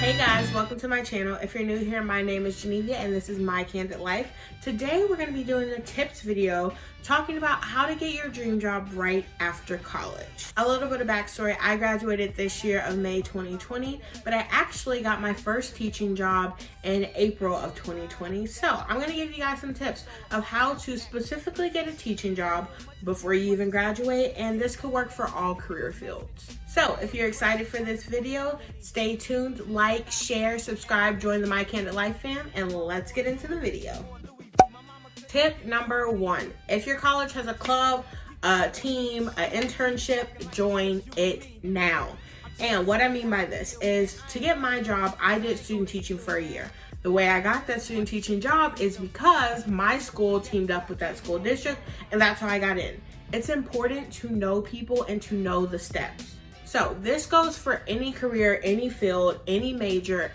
Hey guys, welcome to my channel. If you're new here, my name is Genevia and this is My Candid Life. Today we're going to be doing a tips video talking about how to get your dream job right after college. A little bit of backstory, I graduated this year of May 2020, but I actually got my first teaching job in April of 2020. So I'm going to give you guys some tips of how to specifically get a teaching job before you even graduate, and this could work for all career fields. So if you're excited for this video, stay tuned, like, share, subscribe, join the My Candid Life fam, and let's get into the video. Tip number 1, if your college has a club, a team, an internship, join it now. And what I mean by this is, to get my job, I did student teaching for a year. The way I got that student teaching job is because my school teamed up with that school district, and that's how I got in. It's important to know people and to know the steps. So this goes for any career, any field, any major.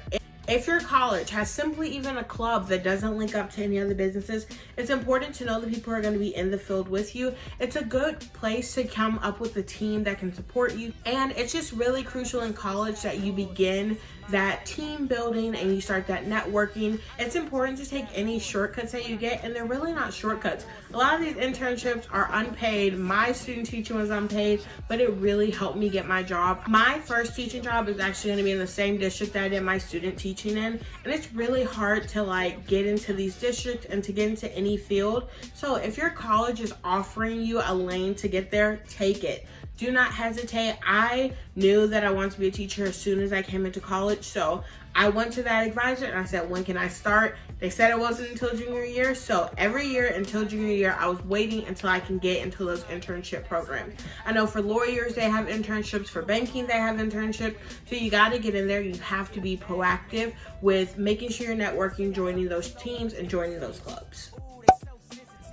If your college has simply even a club that doesn't link up to any other businesses, it's important to know the people who are going to be in the field with you. It's a good place to come up with a team that can support you. And it's just really crucial in college that you begin that team building and you start that networking. It's important to take any shortcuts that you get, and they're really not shortcuts. A lot of these internships are unpaid. My student teaching was unpaid, but it really helped me get my job. My first teaching job is actually going to be in the same district that I did my student teaching in, and it's really hard to get into these districts and to get into any field. So if your college is offering you a lane to get there, take it. Do not hesitate. I knew that I wanted to be a teacher as soon as I came into college, so I went to that advisor and I said, when can I start? They said it wasn't until junior year, so every year until junior year, I was waiting until I can get into those internship programs. I know for lawyers, they have internships. For banking, they have internships. So you got to get in there. You have to be proactive with making sure you're networking, joining those teams, and joining those clubs.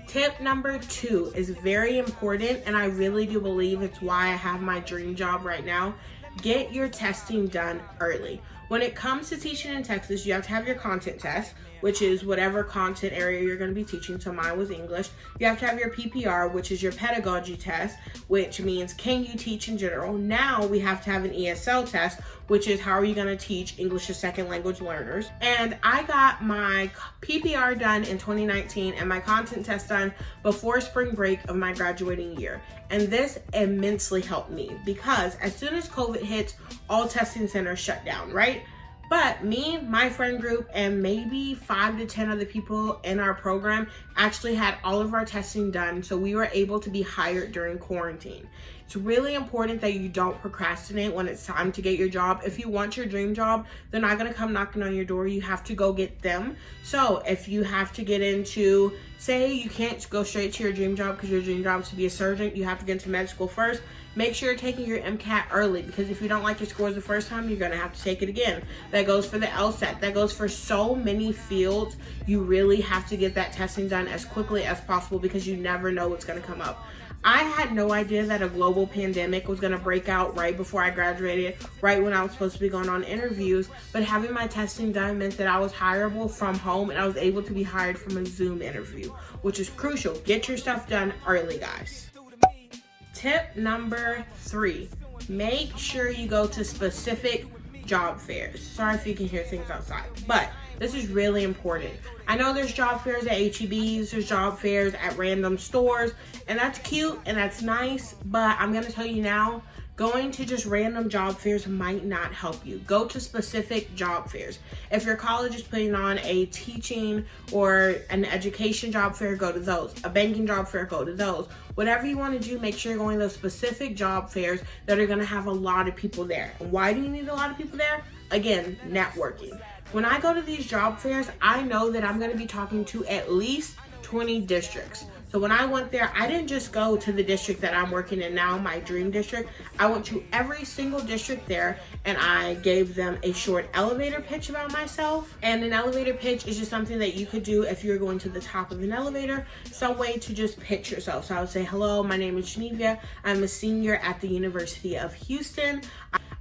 Tip number 2 is very important, and I really do believe it's why I have my dream job right now. Get your testing done early. When it comes to teaching in Texas, you have to have your content test, which is whatever content area you're going to be teaching. So mine was English. You have to have your PPR, which is your pedagogy test, which means can you teach in general. Now we have to have an ESL test, which is how are you going to teach English as second language learners. And I got my PPR done in 2019 and my content test done before spring break of my graduating year. And this immensely helped me because as soon as COVID hits, all testing centers shut down, right? But me, my friend group, and maybe 5 to 10 other people in our program actually had all of our testing done, so we were able to be hired during quarantine. It's really important that you don't procrastinate when it's time to get your job. If you want your dream job, they're not going to come knocking on your door. You have to go get them. So if you have to get into, say you can't go straight to your dream job because your dream job is to be a surgeon, you have to get into med school first. Make sure you're taking your MCAT early, because if you don't like your scores the first time, you're going to have to take it again. That goes for the LSAT. That goes for so many fields. You really have to get that testing done as quickly as possible because you never know what's going to come up. I had no idea that a global pandemic was going to break out right before I graduated, right when I was supposed to be going on interviews, but having my testing done meant that I was hireable from home and I was able to be hired from a Zoom interview, which is crucial. Get your stuff done early, guys. Tip number 3, make sure you go to specific job fairs. Sorry if you can hear things outside, but this is really important. I know there's job fairs at HEBs, there's job fairs at random stores, and that's cute and that's nice, but I'm gonna tell you now, going to just random job fairs might not help you. Go to specific job fairs. If your college is putting on a teaching or an education job fair, go to those. A banking job fair, go to those. Whatever you want to do, make sure you're going to those specific job fairs that are going to have a lot of people there. And why do you need a lot of people there? Again, networking. When I go to these job fairs, I know that I'm going to be talking to at least 20 districts. So when I went there, I didn't just go to the district that I'm working in now, my dream district. I went to every single district there and I gave them a short elevator pitch about myself. And an elevator pitch is just something that you could do if you're going to the top of an elevator, some way to just pitch yourself. So I would say, hello, my name is Genevia. I'm a senior at the University of Houston.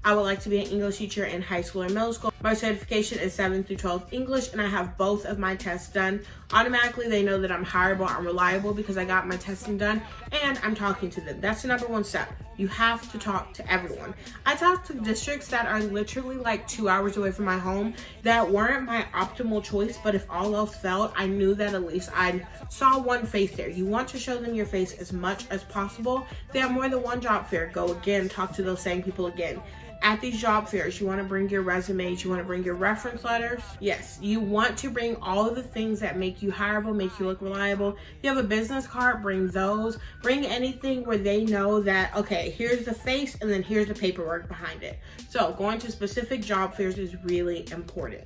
I would like to be an English teacher in high school or middle school. My certification is 7th through 12th English, and I have both of my tests done. Automatically, they know that I'm hireable, I'm reliable because I got my testing done, and I'm talking to them. That's the number 1 step. You have to talk to everyone. I talked to districts that are literally like 2 hours away from my home that weren't my optimal choice, but if all else failed, I knew that at least I saw one face there. You want to show them your face as much as possible. If they have more than one job fair, go again, talk to those same people again. At these job fairs, you want to bring your resumes, you want to bring your reference letters. Yes, you want to bring all of the things that make you hireable, make you look reliable. If you have a business card, bring those. Bring anything where they know that, okay, here's the face and then here's the paperwork behind it. So going to specific job fairs is really important.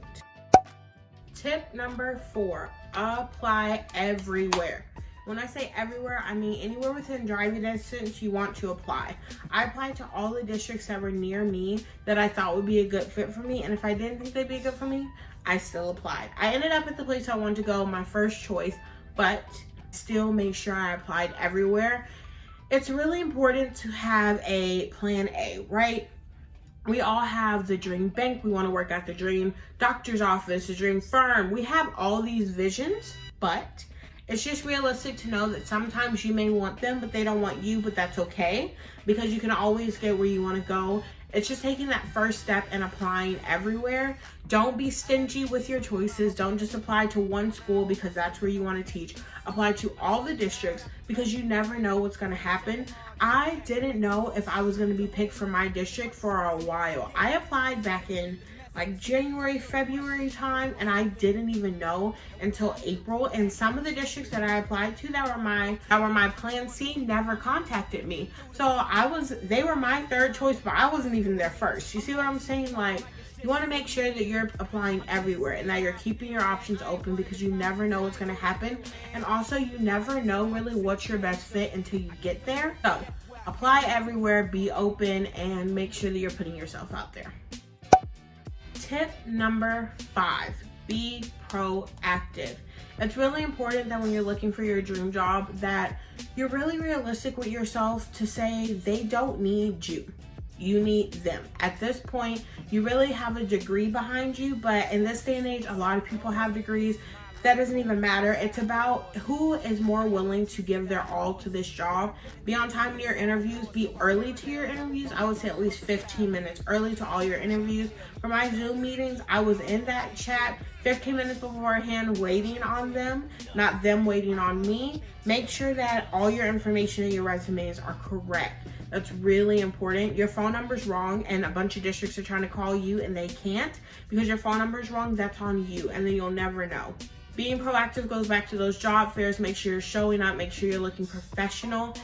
Tip number 4, apply everywhere. When I say everywhere, I mean anywhere within driving distance you want to apply. I applied to all the districts that were near me that I thought would be a good fit for me, and if I didn't think they'd be good for me, I still applied. I ended up at the place I wanted to go, my first choice, but still made sure I applied everywhere. It's really important to have a plan A, right? We all have the dream bank. We want to work at the dream doctor's office, the dream firm. We have all these visions, but it's just realistic to know that sometimes you may want them, but they don't want you, but that's okay because you can always get where you want to go. It's just taking that first step and applying everywhere. Don't be stingy with your choices. Don't just apply to one school because that's where you want to teach. Apply to all the districts because you never know what's going to happen. I didn't know if I was going to be picked for my district for a while. I applied back in like January, February time, and I didn't even know until April. And some of the districts that I applied to that were my plan C never contacted me. So they were my third choice, but I wasn't even their first. You see what I'm saying? Like, you want to make sure that you're applying everywhere and that you're keeping your options open because you never know what's going to happen. And also, you never know really what's your best fit until you get there. So apply everywhere, be open, and make sure that you're putting yourself out there. Tip number 5, be proactive. It's really important that when you're looking for your dream job that you're really realistic with yourself to say they don't need you. You need them. At this point, you really have a degree behind you, but in this day and age, a lot of people have degrees. That doesn't even matter. It's about who is more willing to give their all to this job. Be on time in your interviews. Be early to your interviews. I would say at least 15 minutes early to all your interviews. For my Zoom meetings, I was in that chat 15 minutes beforehand waiting on them, not them waiting on me. Make sure that all your information in your resumes are correct. That's really important. Your phone number's wrong and a bunch of districts are trying to call you and they can't because your phone number's wrong. That's on you, and then you'll never know. Being proactive goes back to those job fairs. Make sure you're showing up. Make sure you're looking professional.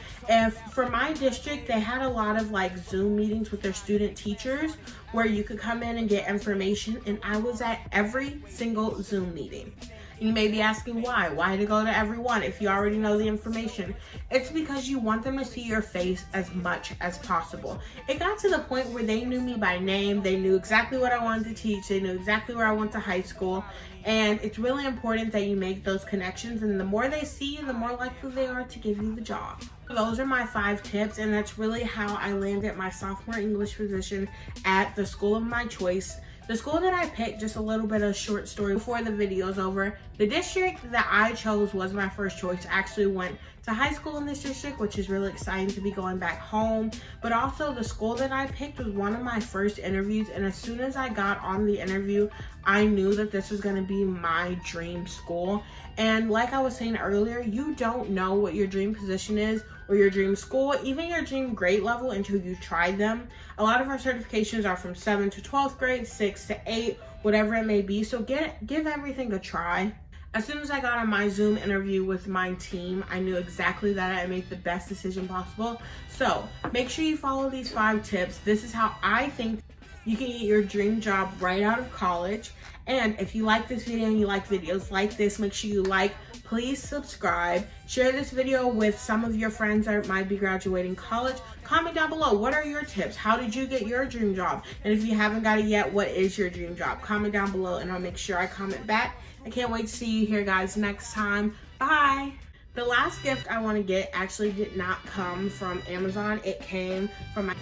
For my district, they had a lot of like Zoom meetings with their student teachers where you could come in and get information. And I was at every single Zoom meeting. You may be asking why. Why to go to everyone if you already know the information? It's because you want them to see your face as much as possible. It got to the point where they knew me by name. They knew exactly what I wanted to teach. They knew exactly where I went to high school. And it's really important that you make those connections. And the more they see you, the more likely they are to give you the job. Those are my 5 tips. And that's really how I landed my sophomore English position at the school of my choice. The school that I picked, just a little bit of short story before the video's over. The district that I chose was my first choice. I actually went to high school in this district, which is really exciting to be going back home. But also the school that I picked was one of my first interviews. And as soon as I got on the interview, I knew that this was gonna be my dream school. And like I was saying earlier, you don't know what your dream position is or your dream school, even your dream grade level until you try them. A lot of our certifications are from 7th to 12th grade, 6th to 8, whatever it may be. So give everything a try. As soon as I got on my Zoom interview with my team, I knew exactly that I made the best decision possible. So make sure you follow these 5 tips. This is how I think you can get your dream job right out of college. And if you like this video and you like videos like this, make sure you like, please subscribe, share this video with some of your friends that might be graduating college. Comment down below, what are your tips? How did you get your dream job? And if you haven't got it yet, what is your dream job? Comment down below and I'll make sure I comment back. I can't wait to see you here, guys, next time. Bye. The last gift I want to get actually did not come from Amazon. It came from my